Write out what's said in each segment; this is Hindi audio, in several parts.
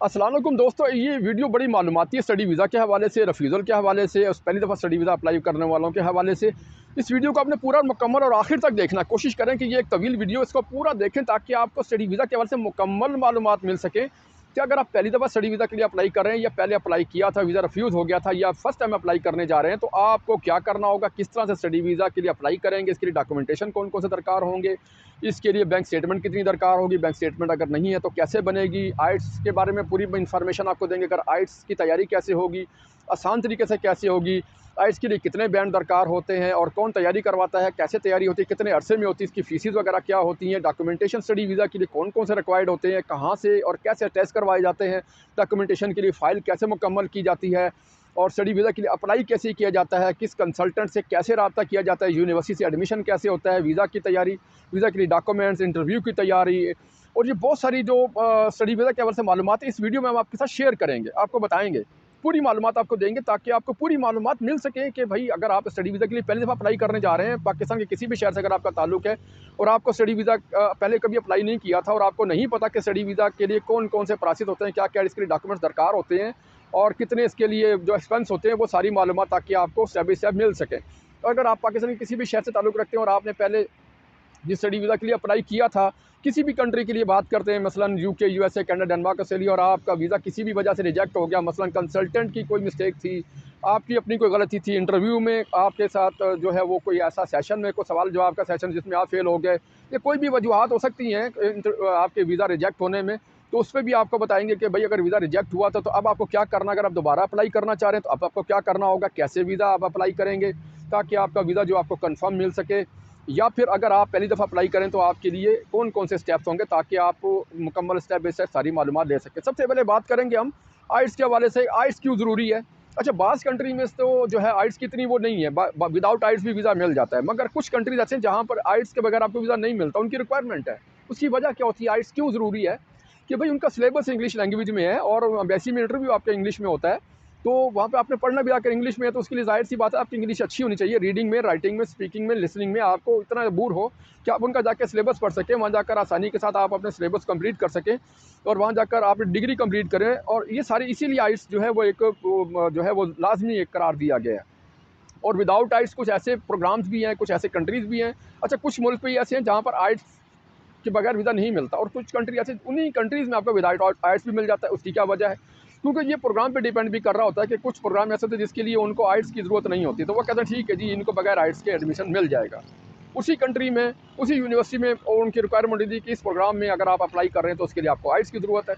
अस्सलाम वालेकुम दोस्तों, ये वीडियो बड़ी मालूमाती है स्टडी वीज़ा के हवाले से, रफ़ीज़ुल के हवाले से, पहली दफ़ा स्टडी वीज़ा अप्लाई करने वालों के हवाले से। इस वीडियो को आपने पूरा मुकम्मल और आखिर तक देखना। कोशिश करें कि ये एक तवील वीडियो, इसको पूरा देखें ताकि आपको स्टडी वीज़ा के हवाले से मुकम्मल मालूमात मिल सके कि अगर आप पहली दफ़ा स्टडी वीज़ा के लिए अप्लाई कर रहे हैं या पहले अप्लाई किया था, वीज़ा रिफ्यूज़ हो गया था या फर्स्ट टाइम अप्लाई करने जा रहे हैं, तो आपको क्या करना होगा, किस तरह से स्टडी वीज़ा के लिए अप्लाई करेंगे, इसके लिए डॉक्यूमेंटेशन कौन-कौन से दरकार होंगे, इसके लिए बैंक स्टेटमेंट कितनी दरकार होगी, बैंक स्टेटमेंट अगर नहीं है तो कैसे बनेगी, आइट्स के बारे में पूरी इन्फॉर्मेशन आपको देंगे। अगर आइट्स की तैयारी कैसे होगी, आसान तरीके से कैसे होगी, आइट्स के लिए कितने बैंड दरकार होते हैं और कौन तैयारी करवाता है, कैसे तैयारी होती है, कितने अरसे में होती है, इसकी फ़ीसेस वगैरह क्या होती हैं, डॉक्यूमेंटेशन स्टडी वीज़ा के लिए कौन-कौन से रिक्वायर्ड होते हैं, कहाँ से और कैसे टेस्ट करवाए जाते हैं, डॉक्यूमेंटेशन के लिए फ़ाइल कैसे मुकम्मल की जाती है और स्टडी वीज़ा के लिए अप्लाई कैसे किया जाता है, किस कंसल्टेंट से कैसे रब्ता किया जाता है, यूनिवर्सिटी से एडमिशन कैसे होता है, वीज़ा की तैयारी, वीज़ा के लिए डॉक्यूमेंट्स, इंटरव्यू की तैयारी और ये बहुत सारी जो स्टडी वीज़ा के हवाले से मालूमात है, इस वीडियो में हम आपके साथ शेयर करेंगे, आपको बताएँगे। पूरी मालूमात आपको देंगे ताकि आपको पूरी मालूमात मिल सके कि भाई अगर आप स्टडी वीज़ा के लिए पहली दफ़ा अप्लाई करने जा रहे हैं, पाकिस्तान के किसी भी शहर से अगर आपका ताल्लुक है और आपको स्टडी वीज़ा पहले कभी अप्लाई नहीं किया था और आपको नहीं पता कि स्टडी वीज़ा के लिए कौन-कौन से प्रोसेस होते हैं, क्या-क्या इसके लिए डॉक्यूमेंट्स दरकार होते हैं और कितने इसके लिए जो एक्सपेंस होते हैं, वो सारी मालूमात ताकि आपको स्टेप बाय स्टेप मिल सके। तो अगर आप पाकिस्तान के किसी भी शहर से ताल्लुक रखते हैं और आपने पहले जिस स्टडी वीज़ा के लिए अप्लाई किया था, किसी भी कंट्री के लिए बात करते हैं, मसलन UK, USA, Canada, Denmark, Australia और आपका वीज़ा किसी भी वजह से रिजेक्ट हो गया, मसलन कंसल्टेंट की कोई मिस्टेक थी, आपकी अपनी कोई गलती थी, इंटरव्यू में आपके साथ जो है वो कोई ऐसा सेशन में कोई सवाल जवाब का सेशन जिसमें आप फेल हो गए, या कोई भी वजूहत हो सकती हैं आपके वीज़ा रिजेक्ट होने में, तो उस पर भी आपको बताएंगे कि भाई अगर वीज़ा रिजेक्ट हुआ था तो अब आपको क्या करना, अगर आप दोबारा अप्लाई करना चाह रहे हैं तो अब आपको क्या करना होगा, कैसे वीज़ा आप अप्लाई करेंगे ताकि आपका वीज़ा जो आपको कन्फर्म मिल सके, या फिर अगर आप पहली दफ़ा अप्लाई करें तो आपके लिए कौन-कौन से स्टेप्स होंगे ताकि आप मुकम्मल स्टेप बाय स्टेप सारी मालूमात ले सकें। सबसे पहले बात करेंगे हम आइट्स के हवाले से, आइट्स क्यों ज़रूरी है। अच्छा, बाज़ कंट्री में तो जो है आइट्स की इतनी वो नहीं है, विदाउट आइट्स भी वीज़ा मिल जाता है, मगर कुछ कंट्रीज़ ऐसे हैं जहाँ पर आइट्स के बगैर आपको वीज़ा नहीं मिलता, उनकी रिक्वायरमेंट है। उसकी वजह क्या होती है, आइट्स क्यों ज़रूरी है कि भाई उनका सिलेबस इंग्लिश लैंग्वेज में है और एम्बेसी में इंटरव्यू आपका इंग्लिश में होता है, तो वहाँ पे आपने पढ़ना भी आकर इंग्लिश में है, तो उसके लिए ज़ाहिर सी बात है आपकी इंग्लिश अच्छी होनी चाहिए, रीडिंग में, राइटिंग में, स्पीकिंग में, लिसनिंग में आपको इतना अबूर हो कि आप उनका जाकर सिलेबस पढ़ सकें, वहाँ जाकर आसानी के साथ आप अपने सिलेबस कंप्लीट कर सकें और वहाँ जाकर आप डिग्री कंप्लीट करें। और ये सारी इसीलिए आइट्स जो है वो एक जो है वो लाजमी एक करार दिया गया है। और विदाउट आइट्स कुछ ऐसे प्रोग्राम्स भी हैं, कुछ ऐसे कंट्रीज़ भी हैं। अच्छा, कुछ मुल्क भी ऐसे हैं जहाँ पर आइट्स के बगैर वीज़ा नहीं मिलता और कुछ कंट्री ऐसे, उन्हीं कंट्रीज़ में आपको विदाउट आइट्स भी मिल जाता है। उसकी क्या वजह है? क्योंकि ये प्रोग्राम पे डिपेंड भी कर रहा होता है कि कुछ प्रोग्राम ऐसे होते हैं जिसके लिए उनको आइट्स की ज़रूरत नहीं होती, तो वो कहते हैं ठीक है जी, इनको बगैर आइट्स के एडमिशन मिल जाएगा। उसी कंट्री में, उसी यूनिवर्सिटी में और उनकी रिक्वायरमेंट होती है कि इस प्रोग्राम में अगर आप अप्लाई कर रहे हैं तो उसके लिए आपको आइट्स की ज़रूरत है।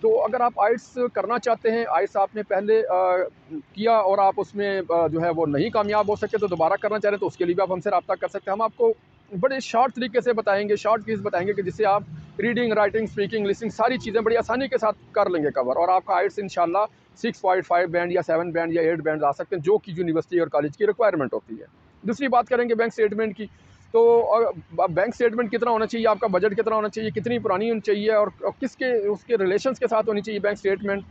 तो अगर आप आइट्स करना चाहते हैं, आइट्स आपने पहले किया और आप उसमें जो है वो नहीं कामयाब हो सके, तो दोबारा करना चाह रहे हैं तो उसके लिए भी आप हमसे रब्ता कर सकते हैं। हम आपको बड़े शॉर्ट तरीके से बताएँगे, शॉर्ट कीज़ बताएँगे कि जिससे आप रीडिंग, राइटिंग, स्पीकिंग, लिसनिंग सारी चीज़ें बड़ी आसानी के साथ कर लेंगे कवर और आपका आइट्स इंशाल्लाह 6.5 बैंड या 7 बैंड या 8 बैंड आ सकते हैं, जो कि यूनिवर्सिटी और कॉलेज की रिक्वायरमेंट होती है। दूसरी बात करेंगे बैंक स्टेटमेंट की, तो बैंक स्टेटमेंट कितना होना चाहिए, आपका बजट कितना होना चाहिए, कितनी पुरानी होनी चाहिए और किसके उसके रिलेशंस के साथ होनी चाहिए बैंक स्टेटमेंट,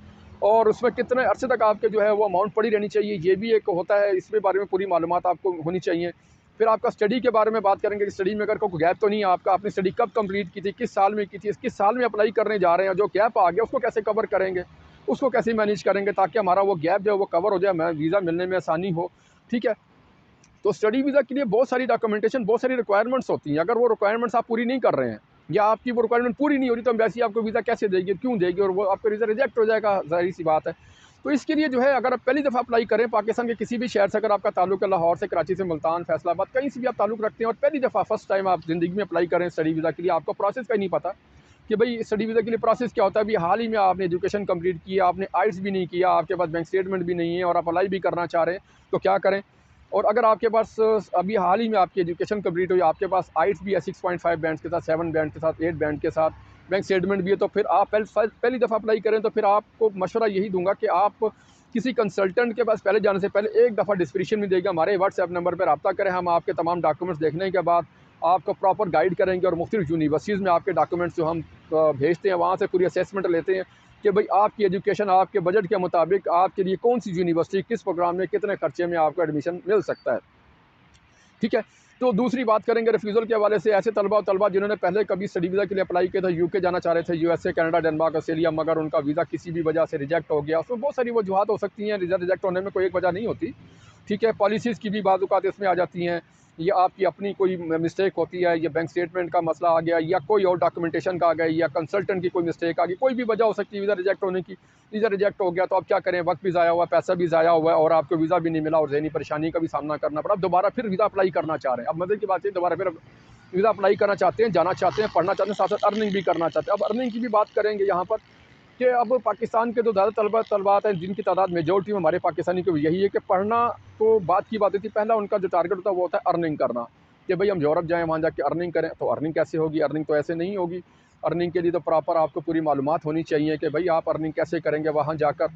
और उसमें कितने अरसे तक आपके जो है वो अमाउंट पड़ी रहनी चाहिए, ये भी एक होता है, इसके बारे में पूरी मालूमात आपको होनी चाहिए। फिर आपका स्टडी के बारे में बात करेंगे कि स्टडी में अगर कोई गैप तो नहीं है आपका, आपने स्टडी कब कंप्लीट की थी, किस साल में की थी, किस साल में अप्लाई करने जा रहे हैं, जो गैप आ गया उसको कैसे कवर करेंगे, उसको कैसे मैनेज करेंगे ताकि हमारा वो गैप जो है वो कवर हो जाए, हमें वीज़ा मिलने में आसानी हो। ठीक है, तो स्टडी वीज़ा के लिए बहुत सारी डॉक्यूमेंटेशन, बहुत सारी रिक्वायरमेंट्स होती हैं। अगर वो रिक्वायरमेंट्स आप पूरी नहीं कर रहे हैं या आपकी वो रिक्वायरमेंट पूरी नहीं हो रही, तो एम्बेसी आपको वीज़ा कैसे देगी, क्यों देगी, और वो आपका वीज़ा रिजेक्ट हो जाएगा, ज़ाहिर सी बात है। तो इसके लिए जो है अगर आप पहली दफ़ा अप्लाई करें, पाकिस्तान के किसी भी शहर से अगर आपका ताल्लुक है, लाहौर से, कराची से, मुल्तान, फैसलाबाद, कहीं से भी आप ताल्लुक रखते हैं और पहली दफ़ा फर्स्ट टाइम आप ज़िंदगी में अप्लाई करें स्टडी वीज़ा के लिए, आपको प्रोसेस का ही नहीं पता कि भाई स्टडी वीज़ा के लिए प्रोसेस क्या होता है। अभी हाल ही में आपने एजुकेशन कंप्लीट की, आपने आइट्स भी नहीं किया, आपके पास बैंक स्टेटमेंट भी नहीं है और आप अप्लाई भी करना चाह रहे हैं, तो क्या करें। और अगर आपके पास अभी हाल ही में आपकी एजुकेशन कंप्लीट हुई, आपके पास आइट्स भी है 6.5 बैंड्स के साथ, 7 बैंड के साथ, 8 बैंड के साथ, बैंक स्टेटमेंट भी है, तो फिर आप पहली दफ़ा अप्लाई करें, तो फिर आपको मशवरा यही दूंगा कि आप किसी कंसल्टेंट के पास पहले जाने से पहले एक दफ़ा डिस्क्रिप्शन में देगा, हमारे व्हाट्सएप नंबर पर रब्ता करें, हम आपके तमाम डॉक्यूमेंट्स देखने के बाद आपको प्रॉपर गाइड करेंगे और मुख्तलिफ यूनिवर्सिटीज़ में आपके डॉक्यूमेंट्स जो हम भेजते हैं, वहाँ से पूरी असेसमेंट लेते हैं कि भाई आपकी एजुकेशन, आपके बजट के मुताबिक आपके लिए कौन सी यूनिवर्सिटी, किस प्रोग्राम में, कितने खर्चे में आपको एडमिशन मिल सकता है। ठीक है, तो दूसरी बात करेंगे रिफ्यूज़ल के हवाले से, ऐसे तलबा जिन्होंने पहले कभी स्टडी वीज़ा के लिए अप्लाई किया था, यूके जाना चाह रहे थे, यूएसए, कनाडा, डेनमार्क, ऑस्ट्रेलिया, मगर उनका वीज़ा किसी भी वजह से रिजेक्ट हो गया। उसमें बहुत सारी वजूहत हो सकती हैं, रिजेक्ट होने में कोई एक वजह नहीं होती, ठीक है। पॉलिसीज़ की भी बात औक़ात इसमें आ जाती हैं, या आपकी अपनी कोई मिस्टेक होती है, या बैंक स्टेटमेंट का मसला आ गया, या कोई और डॉक्यूमेंटेशन का आ गया, या कंसल्टेंट की कोई मिस्टेक आ गई, कोई भी वजह हो सकती है वीज़ा रिजेक्ट होने की। वीज़ा रिजेक्ट हो गया तो आप क्या करें, वक्त भी ज़ाया हुआ, पैसा भी ज़ाया हुआ है, और आपको वीज़ा भी नहीं मिला और ज़हनी परेशानी का भी सामना करना पड़ा। अब दोबारा फिर वीज़ा अप्लाई करना चाह रहे हैं। अब मज़े की बात है, दोबारा फिर वीज़ा अप्लाई करना चाहते हैं, जाना चाहते हैं, पढ़ना चाहते हैं, साथ साथ अर्निंग भी करना चाहते हैं। अब अर्निंग की भी बात करेंगे यहाँ पर कि अब पाकिस्तान के जो ज़्यादा तलबात हैं, जिनकी तादाद मेजॉरिटी में हमारे पाकिस्तानी को यही है कि पढ़ना तो बात की बात होती है, पहला उनका जो टारगेट होता है वो होता है अर्निंग करना, कि भाई हम यूरोप जाएँ, वहाँ जाके अर्निंग करें। तो अर्निंग कैसे होगी? अर्निंग तो ऐसे नहीं होगी। अर्निंग के लिए तो प्रॉपर आपको पूरी मालूमात होनी चाहिए कि भाई आप अर्निंग कैसे करेंगे, वहाँ जाकर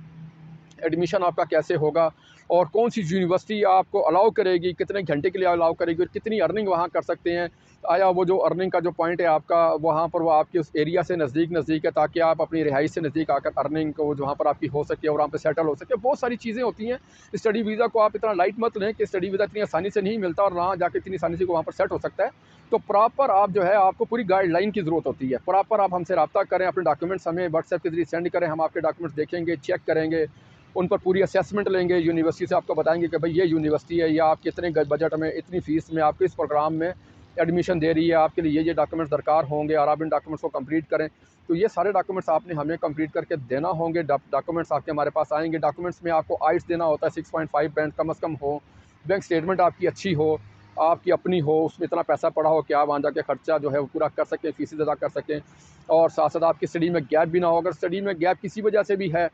एडमिशन आपका कैसे होगा, और कौन सी यूनिवर्सिटी आपको अलाउ करेगी, कितने घंटे के लिए अलाउ करेगी, और कितनी अर्निंग वहाँ कर सकते हैं। आया वो जो अर्निंग का जो पॉइंट है आपका, वहाँ पर वो आपके उस एरिया से नज़दीक है, ताकि आप अपनी रिहाइश से नज़दीक आकर अर्निंग को जहाँ पर आपकी हो सके और वहाँ पर सेटल हो सके। बहुत सारी चीज़ें होती हैं। स्टडी वीज़ा को आप इतना लाइट मत लें कि स्टडी वीज़ा इतनी आसानी से नहीं मिलता और वहाँ जाकर इतनी आसानी से वहाँ पर सेट हो सकता है। तो प्रॉपर आप जो है, आपको पूरी गाइडलाइन की ज़रूरत होती है। प्रॉपर आप हमसे रब्ता करें, अपने डॉक्यूमेंट्स हमें व्हाट्सएप के ज़रिए सेंड करें, हम आपके डॉक्यूमेंट्स देखेंगे, चेक करेंगे, उन पर पूरी असेसमेंट लेंगे। यूनिवर्सिटी से आपको बताएंगे कि भाई ये यूनिवर्सिटी है, या आप कितने बजट में, इतनी फ़ीस में आपको इस प्रोग्राम में एडमिशन दे रही है, आपके लिए ये डॉक्यूमेंट्स दरकार होंगे, और आप इन डॉक्यूमेंट्स को कंप्लीट करें। तो ये सारे डॉक्यूमेंट्स आपने हमें कंप्लीट करके देना होंगे। डॉक्यूमेंट्स आपके हमारे पास आएंगे। डॉक्यूमेंट्स में आपको आइट्स देना होता है, 6.5 बैंड कम से कम हो, बैंक स्टेटमेंट आपकी अच्छी हो, आपकी अपनी हो, उसमें इतना पैसा पड़ा हो कि आप वहाँ जाके खर्चा जो है वो पूरा कर सकें, फ़ीसें अदा कर सकें, और साथ साथ आपकी स्टडी में गैप भी ना हो। अगर स्टडी में गैप किसी वजह से भी है,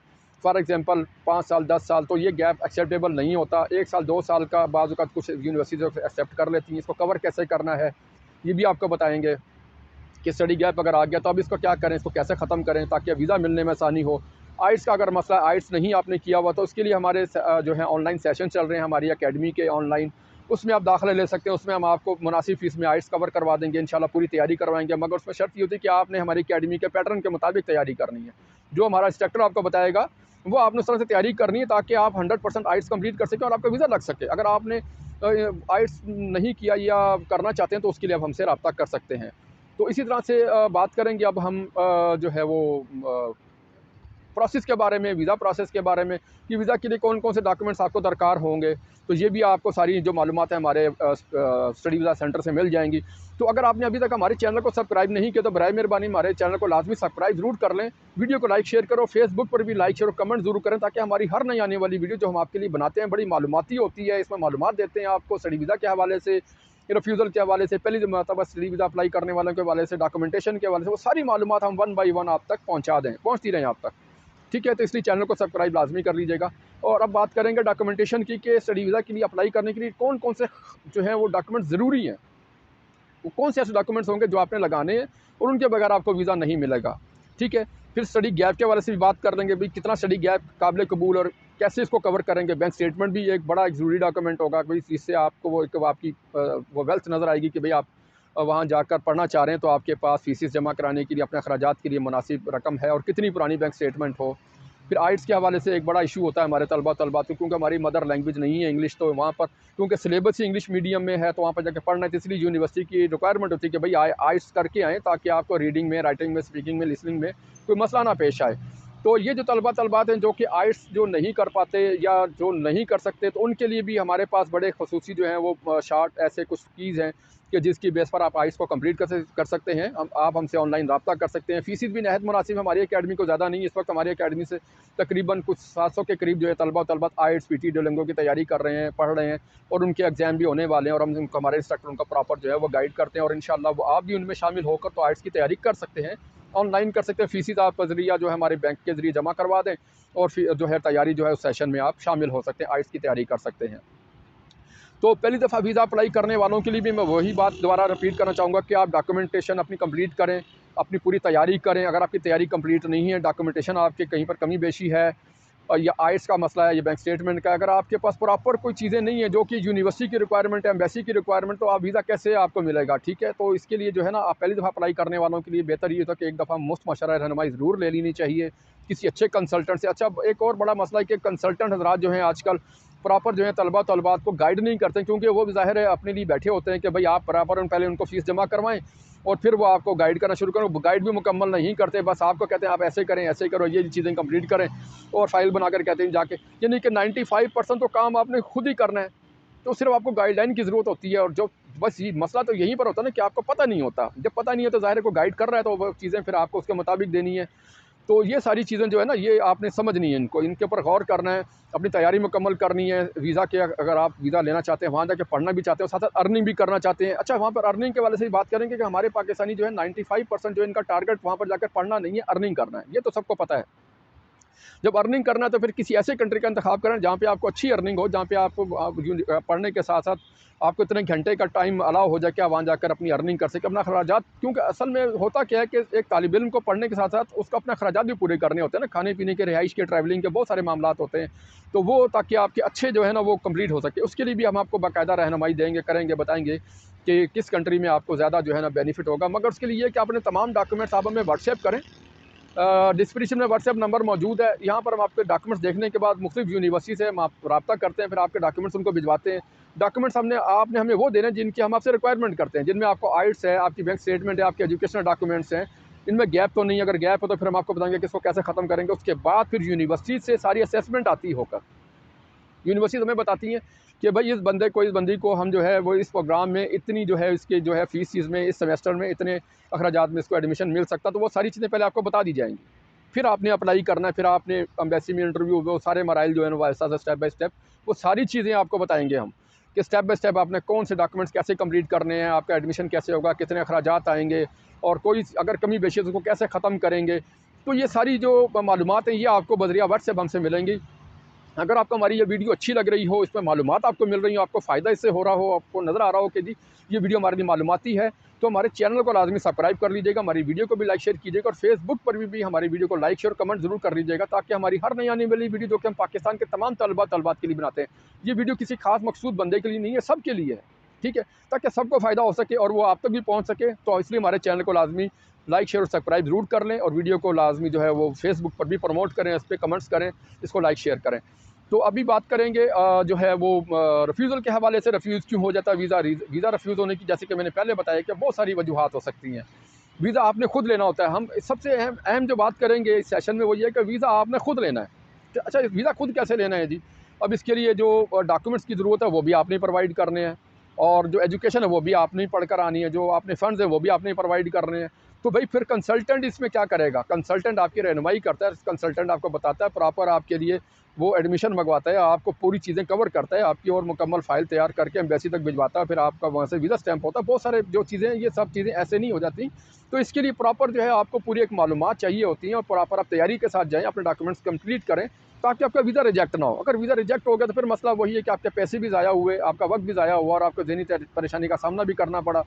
फॉर एग्जांपल 5 साल 10 साल, तो ये गैप एक्सेप्टेबल नहीं होता। 1 साल 2 साल का बाज़ औक़ात कुछ यूनिवर्सिटी एक्सेप्ट कर लेती हैं। इसको कवर कैसे करना है ये भी आपको बताएंगे कि स्टडी गैप अगर आ गया तो अब इसको क्या करें, इसको कैसे ख़त्म करें ताकि वीज़ा मिलने में आसानी हो। आइट्स का अगर मसला, आइट्स नहीं आपने किया हुआ, तो उसके लिए हमारे जो है ऑनलाइन सेशन चल रहे हैं हमारी अकेडमी के ऑनलाइन, उसमें आप दाखिला ले सकते हैं। उसमें हम आपको मुनासिब फ़ीस में आइट्स कवर करवा देंगे, इंशाल्लाह पूरी तैयारी करवाएंगे। मगर उसमें शर्त ये होती है कि आपने हमारी अकेडमी के पैटर्न के मुताबिक तैयारी करनी है। जो हमारा इंस्ट्रक्टर आपको बताएगा वो आपने उस तरह से तैयारी करनी है, ताकि आप 100% आइट्स कंप्लीट कर सकें और आपका वीज़ा लग सके। अगर आपने आइट्स नहीं किया या करना चाहते हैं तो उसके लिए आप हमसे रब्ता कर सकते हैं। तो इसी तरह से बात करेंगे अब हम जो है वो प्रोसेस के बारे में, वीज़ा प्रोसेस के बारे में, कि वीज़ा के लिए कौन कौन से डॉक्यूमेंट्स आपको दरकार होंगे। तो ये भी आपको सारी जो मालूमात है हमारे स्टडी वीज़ा सेंटर से मिल जाएंगी। तो अगर आपने अभी तक हमारे चैनल को सब्सक्राइब नहीं किया तो बराए मेहरबानी हमारे चैनल को लाजमी सब्सक्राइब ज़रूर कर लें। वीडियो को लाइक शेयर करो, फेसबुक पर भी लाइक शेयर और कमेंट ज़रूर करें, ताकि हमारी हर नई आने वाली वीडियो जो हम आपके लिए बनाते हैं बड़ी मालूमाती होती है। इसमें मालूमात देते हैं आपको स्टडी वीज़ा के हवाले से, रिफ्यूज़ल के हवाले से, पहली मरतबा स्टडी वीज़ा अप्लाई करने वालों के हवाले से, डॉक्यूमेंटेशन के हवाले से, वो सारी मालूमात हम 1 बाई 1 आप तक पहुँचती रहें आप तक। ठीक है, तो इसलिए चैनल को सब्सक्राइब लाजमी कर लीजिएगा। और अब बात करेंगे डॉक्यूमेंटेशन की, कि स्टडी वीज़ा के लिए अप्लाई करने के लिए कौन कौन से जो है वो डॉक्यूमेंट ज़रूरी हैं, वो कौन से ऐसे डॉक्यूमेंट्स होंगे जो आपने लगाने हैं और उनके बगैर आपको वीज़ा नहीं मिलेगा। ठीक है, फिर स्टडी गैप के हवाले से भी बात कर देंगे, भाई कितना स्टडी गैप काबिल कबूल और कैसे इसको कवर करेंगे। बैंक स्टेटमेंट भी एक बड़ा एक ज़रूरी डॉक्यूमेंट होगा, भाई इससे आपको वो एक आपकी वो वेल्थ नज़र आएगी कि भाई आप वहाँ जाकर पढ़ना चाह रहे हैं, तो आपके पास फ़ीसेस जमा कराने के लिए, अपने अखराजात के लिए मुनासिब रकम है, और कितनी पुरानी बैंक स्टेटमेंट हो। फिर आइट्स के हवाले से एक बड़ा इशू होता है हमारे तलबा तो, क्योंकि हमारी मदर लैंग्वेज नहीं है इंग्लिश, तो वहाँ पर क्योंकि सिलेबस ही इंग्लिश मीडियम में है, तो वहाँ पर जाकर पढ़ना है। तो इसलिए यूनिवर्सिटी की रिक्वायरमेंट होती है कि भाई आइट्स करके आएँ, ताकि आपको रीडिंग में, राइटिंग में, स्पीकिंग में, लिसनिंग में कोई मसला ना पेश आए। तो ये जो तलबात हैं जो कि आइट्स जो नहीं कर पाते या जो नहीं कर सकते, तो उनके लिए भी हमारे पास बड़े ख़ुसूसी जो हैं वो शार्ट ऐसे कुछ कीज़ हैं कि जिसकी बेस पर आप आइट्स को कंप्लीट कर सकते हैं। आप हमसे ऑनलाइन रब्ता कर सकते हैं। फ़ीस भी नहायत मुनासिब है, हमारी अकेडमी को ज़्यादा नहीं। इस वक्त हमारी अकेडमी से तकरीबन कुछ 700 के करीब जो है तलबात आइट्स, पीटी, डुओलिंगो की तैयारी कर रहे हैं, पढ़ रहे हैं, और उनके एग्ज़ाम भी होने वाले हैं, और हम हमारे इंस्ट्रक्टर उनका प्रॉपर जो है वो गाइड करते हैं, और इंशाअल्लाह वो आप भी उनमें शामिल होकर तो आइट्स की तैयारी कर सकते हैं, ऑनलाइन कर सकते हैं। फ़ीस आप ज़रिया जो है हमारे बैंक के ज़रिए जमा करवा दें, और फिर जो है तैयारी जो है उस सेशन में आप शामिल हो सकते हैं, आइट्स की तैयारी कर सकते हैं। तो पहली दफ़ा वीज़ा अप्लाई करने वालों के लिए भी मैं वही बात दोबारा रिपीट करना चाहूँगा कि आप डॉक्यूमेंटेशन अपनी कंप्लीट करें, अपनी पूरी तैयारी करें। अगर आपकी तैयारी कंप्लीट नहीं है, डॉक्यूमेंटेशन आपके कहीं पर कमी बेशी है, और या आइट्स का मसला है, या बैंक स्टेटमेंट का, अगर आपके पास प्रॉपर कोई चीज़ें नहीं है जो कि यूनिवर्सिटी की रिक्वायरमेंट है, एम्बेसी की रिक्वायरमेंट, तो आप वीज़ा कैसे आपको मिलेगा। ठीक है, तो इसके लिए जो है ना, आप पहली दफ़ा अप्लाई करने वालों के लिए बेहतर ये था कि एक दफ़ा मुफ्त मशवरा रहनुमाई ज़रूर ले लेनी चाहिए किसी अच्छे कंसल्टेंट से। अच्छा, एक और बड़ा मसला है कि कंसल्टेंट हज़रात जो हैं आजकल प्रॉपर जो है तलबात को गाइड नहीं करते, क्योंकि वो भी ज़ाहिर है अपने लिए बैठे होते हैं कि भाई आप प्रॉपर पहले उनको फ़ीस जमा करवाएं और फिर वो आपको गाइड करना शुरू करें। गाइड भी मुकम्मल नहीं करते, बस आपको कहते हैं आप ऐसे करें, ऐसे करो, ये चीज़ें कंप्लीट करें, और फाइल बनाकर कहते हैं जाके, यानी कि 95% तो काम आपने खुद ही करना है। तो सिर्फ आपको गाइडलाइन की ज़रूरत होती है। और जो बस ये मसला तो यहीं पर होता है ना कि आपको पता नहीं होता। जब पता नहीं है तो ज़ाहिर है कोई गाइड कर रहा है तो वो चीज़ें फिर आपको उसके मुताबिक देनी है। तो ये सारी चीज़ें जो है ना, ये आपने समझनी है, इनके ऊपर गौर करना है, अपनी तैयारी मुकम्मल करनी है। वीज़ा के अगर आप वीज़ा लेना चाहते हैं, वहाँ जाके पढ़ना भी चाहते हो, साथ साथ अर्निंग भी करना चाहते हैं। अच्छा, वहाँ पर अर्निंग के वाले से ही बात करेंगे कि हमारे पाकिस्तानी जो है 95% जो इनका टारगेट वहाँ पर जाकर पढ़ना नहीं है, अर्निंग करना है। ये तो सबको पता है। जब अर्निंग करना है तो फिर किसी ऐसे कंट्री का इंतखाब करें जहाँ पे आपको अच्छी अर्निंग हो, जहाँ पे आपको पढ़ने के साथ साथ आपको इतने घंटे का टाइम अलाउ हो जाए कि आप वहाँ जाकर अपनी अर्निंग कर सकें, अपना खर्चात। क्योंकि असल में होता क्या है कि एक तालिब इल्म को पढ़ने के साथ साथ उसको अपना खर्चात भी पूरे करने होते हैं ना, खाने पीने के, रिहाइश के, ट्रैवलिंग के बहुत सारे मामला होते हैं। तो वो ताकि आपके अच्छे जो है ना वो कंप्लीट हो सके, उसके लिए भी हम आपको बाकायदा रहनुमाई देंगे, करेंगे, बताएंगे कि किस कंट्री में आपको ज़्यादा जो है ना बेनिफिट होगा। मगर उसके लिए कि आपने तमाम डॉक्यूमेंट्स आप हमें व्हाट्सएप करें। डिस्क्रिप्शन में व्हाट्सएप नंबर मौजूद है। यहाँ पर हम आपके डॉक्यूमेंट्स देखने के बाद मुख्तलिफ यूनिवर्सिटी से हम आप रब्ता करते हैं, फिर आपके डॉक्यूमेंट्स उनको भिजवाते हैं। डॉक्यूमेंट्स आपने हमें वो देने जिनकी हम आपसे रिक्वायरमेंट करते हैं, जिनमें आपको आइट्स है, आपकी बैंक स्टेटमेंट है, आपके एजुकेशनल डॉक्यूमेंट्स हैं, इनमें गैप तो नहीं। अगर गैप हो तो फिर हम आपको बताएंगे कि इसको कैसे ख़त्म करेंगे। उसके बाद फिर यूनिवर्सिटी से सारी असेसमेंट आती होकर यूनिवर्सिटी हमें बताती हैं कि भाई इस बंदी को हम जो है वो इस प्रोग्राम में इतनी जो है इसके जो है फ़ीस चीज़ में, इस सेमेस्टर में इतने अखराजात में इसको एडमिशन मिल सकता। तो वो सारी चीज़ें पहले आपको बता दी जाएंगी। फिर आपने अप्लाई करना है, फिर आपने एम्बेसी में इंटरव्यू, वो सारे मराइल जो है वो ऐसा स्टेप बाय स्टेप वो सारी चीज़ें आपको बताएंगे हम कि स्टेप बाय स्टेप आपने कौन से डॉक्यूमेंट्स कैसे कंप्लीट करने हैं, आपका एडमिशन कैसे होगा, कितने अखराजात आएंगे, और कोई अगर कमी बेशी उसको कैसे ख़त्म करेंगे। तो ये सारी जो मालूमात हैं ये आपको बज़रिया व्हाट्सएप हमसे मिलेंगी। अगर आपको हमारी ये वीडियो अच्छी लग रही हो, इसमें मालूमात आपको मिल रही हो, आपको फ़ायदा इससे हो रहा हो, आपको नज़र आ रहा हो कि जी ये वीडियो हमारे लिए मालूमाती है, तो हमारे चैनल को लाजमी सब्सक्राइब कर लीजिएगा, हमारी वीडियो को भी लाइक शेयर कीजिएगा, और फेसबुक पर भी हमारी वीडियो को लाइक शेयर कमेंट ज़रूर कर लीजिएगा, ताकि हमारी हर नई आने वाली वीडियो जो कि हम पाकिस्तान के तमाम तलबात के लिए बनाते हैं, ये वीडियो किसी खास मखसूस बंदे के लिए नहीं है, सब के लिए है, ठीक है, ताकि सबको फ़ायदा हो सके और वो आप तक भी पहुँच सके। तो इसलिए हमारे चैनल को लाजमी लाइक शेयर और सब्सक्राइब ज़रूर कर लें, और वीडियो को लाजमी जो है वो फेसबुक पर भी प्रमोट करें, इस पर कमेंट्स करें, इसको लाइक शेयर करें। तो अभी बात करेंगे जो है वो रिफ्यूज़ल के हवाले से, रिफ्यूज़ क्यों हो जाता है वीज़ा रिफ्यूज़ होने की, जैसे कि मैंने पहले बताया कि बहुत सारी वजूहात हो सकती हैं। वीज़ा आपने खुद लेना होता है। हम सबसे अहम जो बात करेंगे इस सेशन में वो ये है कि वीज़ा आपने खुद लेना है। तो अच्छा, वीज़ा खुद कैसे लेना है जी? अब इसके लिए जो डॉक्यूमेंट्स की ज़रूरत है वो भी आपने प्रोवाइड करने हैं, और जो एजुकेशन है वो भी आपने ही पढ़ कर आनी है, जो आपने फ़ंड्स हैं वो भी आपने प्रोवाइड करने हैं। तो भाई फिर कंसल्टेंट इसमें क्या करेगा? कंसल्टेंट आपकी रहनुमाई करता है, कंसल्टेंट आपको बताता है, प्रॉपर आपके लिए वो एडमिशन मंगवाता है, आपको पूरी चीज़ें कवर करता है, आपकी और मुकम्मल फ़ाइल तैयार करके एम्बेसी तक भिजवाता है, फिर आपका वहाँ से वीज़ा स्टैंप होता है। बहुत सारे जो चीज़ें हैं ये सब चीज़ें ऐसे नहीं हो जाती। तो इसके लिए प्रॉपर जो है आपको पूरी एक मालूमात चाहिए होती हैं, और प्रॉपर आप तैयारी के साथ जाएँ, अपने डॉक्यूमेंट्स कंप्लीट करें, ताकि आपका वीज़ा रिजेक्ट ना हो। अगर वीज़ा रिजेक्ट हो गया तो फिर मसला वही है कि आपके पैसे भी ज़ाया हुए, आपका वक्त भी ज़ाया हुआ, और आपको ज़हनी परेशानी का सामना भी करना पड़ा।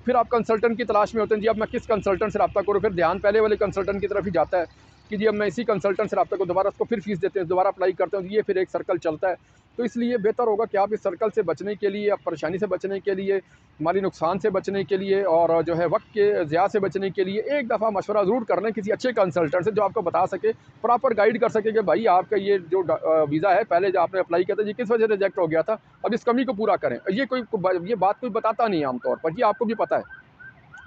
फिर आप कंसल्टेंट की तलाश में होते हैं, जी अब मैं किस कंसल्टेंट से रब्ता करूँ? फिर ध्यान पहले वाले कंसल्टेंट की तरफ ही जाता है कि जी अब मैं इसी कंसल्टेंट से रब्ता को दोबारा उसको फिर फ़ीस देते हैं, दोबारा अप्लाई करते हैं, तो ये फिर एक सर्कल चलता है। तो इसलिए बेहतर होगा कि आप इस सर्कल से बचने के लिए, आप परेशानी से बचने के लिए, माली नुकसान से बचने के लिए, और जो है वक्त के ज़िया से बचने के लिए एक दफ़ा मशवरा ज़रूर कर लें किसी अच्छे कंसल्टेंट से, जो आपको बता सके, प्रॉपर गाइड कर सके कि भाई आपका ये जो वीज़ा है पहले जो आपने अप्लाई किया था ये किस वजह से रिजेक्ट हो गया था, अब इस कमी को पूरा करें। ये बात कोई बताता नहीं है आमतौर पर, ये आपको भी पता है,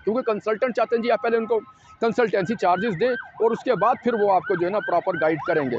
क्योंकि कंसल्टेंट चाहते हैं जी आप पहले उनको कंसल्टेंसी चार्जेस दें, और उसके बाद फिर वो आपको जो है ना प्रॉपर गाइड करेंगे।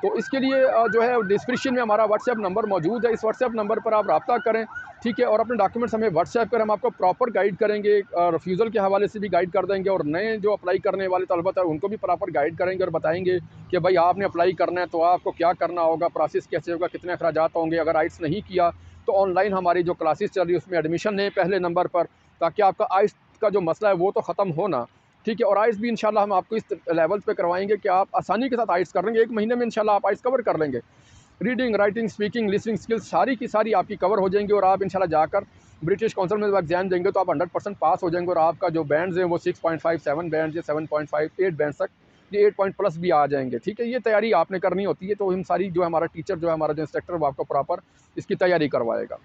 तो इसके लिए जो है डिस्क्रिप्शन में हमारा व्हाट्सएप नंबर मौजूद है, इस व्हाट्सएप नंबर पर आप रब्ता करें, ठीक है, और अपने डॉक्यूमेंट्स हमें व्हाट्सएप कर, हम आपको प्रॉपर गाइड करेंगे, रिफ्यूज़ल के हवाले से भी गाइड कर देंगे, और नए जो अप्लाई करने वाले तलबा हैं उनको भी प्रॉपर गाइड करेंगे और बताएंगे कि भाई आपने अप्लाई करना है तो आपको क्या करना होगा, प्रोसेस कैसे होगा, कितने अखराजात होंगे। अगर आइट्स नहीं किया तो ऑनलाइन हमारी जो क्लासेस चल रही है उसमें एडमिशन लें पहले नंबर पर, ताकि आपका आइट्स का जो मसला है वो तो ख़त्म होना, ठीक है। और आइट्स भी इंशाल्लाह हम आपको इस लेवल पे करवाएंगे कि आप आसानी के साथ आइट्स कर लेंगे, 1 महीने में इंशाल्लाह आप आइट्स कवर कर लेंगे। Reading, writing, speaking, listening skills सारी की सारी आपकी कवर हो जाएंगी, और आप इंशाल्लाह जाकर ब्रिटिश काउंसिल में जब एग्जाम देंगे तो आप 100% पास हो जाएंगे, और आपका जो बैंड्स हैं वो 6.5, 7 बैंड या 7.5, 8 बैंड तक, ये 8 पॉइंट प्लस भी आ जाएंगे, ठीक है। ये तैयारी आपने करनी होती है, तो हम सारी जो हमारा टीचर जो है, हमारा जो इंस्ट्रक्टर, वो आपको प्रॉपर इसकी तैयारी करवाएगा।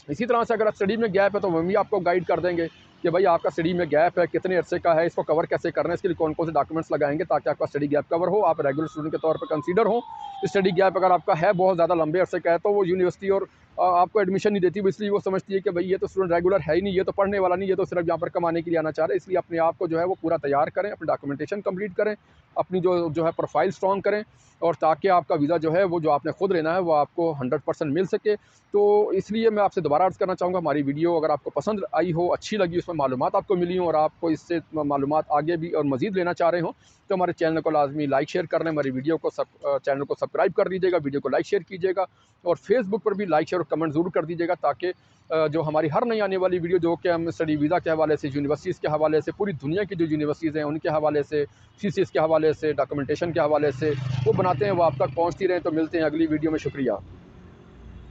इसी तरह से अगर स्टडी में गैप है तो वो भी आपको गाइड कर देंगे, कि भाई आपका स्टडी में गैप है, कितने अरसे का है, इसको कवर कैसे करना है, इसके लिए कौन कौन से डॉक्यूमेंट्स लगाएंगे ताकि आपका स्टडी गैप कवर हो, आप रेगुलर स्टूडेंट के तौर पर कंसीडर हो। स्टडी गैप अगर आपका है बहुत ज़्यादा लंबे अरसे का है तो वो यूनिवर्सिटी और आपको एडमिशन नहीं देती, इसलिए वो समझती है कि भाई ये तो स्टूडेंट रेगुलर है ही नहीं, ये तो पढ़ने वाला नहीं, ये तो सिर्फ यहाँ पर कमाने के लिए आना चाह रहे हैं। इसलिए अपने आप को जो है वो पूरा तैयार करें, अपनी डॉक्यूमेंटेशन कंप्लीट करें, अपनी जो है प्रोफाइल स्ट्रॉन्ग करें, और ताकि आपका वीज़ा जो है वो जो आपने खुद लेना है वो आपको 100% मिल सके। तो इसलिए मैं आपसे दोबारा अर्ज़ करना चाहूँगा, हमारी वीडियो अगर आपको पसंद आई हो, अच्छी लगी, उसमें मालूमात आपको मिली हो और आपको इससे मालूमात आगे भी और मज़ीद लेना चाह रहे हो, तो हमारे चैनल को लाजमी लाइक शेयर कर लें, हमारी वीडियो को चैनल को सब्सक्राइब कर दीजिएगा, वीडियो को लाइक शेयर कीजिएगा, और फेसबुक पर भी लाइक शेयर और कमेंट ज़रूर कर दीजिएगा, ताकि जो हमारी हर नई आने वाली वीडियो जो कि हम स्टडी वीज़ा के हवाले से, यूनिवर्सिटीज़ के हवाले से, पूरी दुनिया की जो यूनिवर्सिटीज़ हैं उनके हवाले से, CCS के हवाले से, डॉक्यूमेंटेशन के हवाले से वो बनाते हैं, वो आप तक पहुँचती रहें। तो मिलते हैं अगली वीडियो में, शुक्रिया।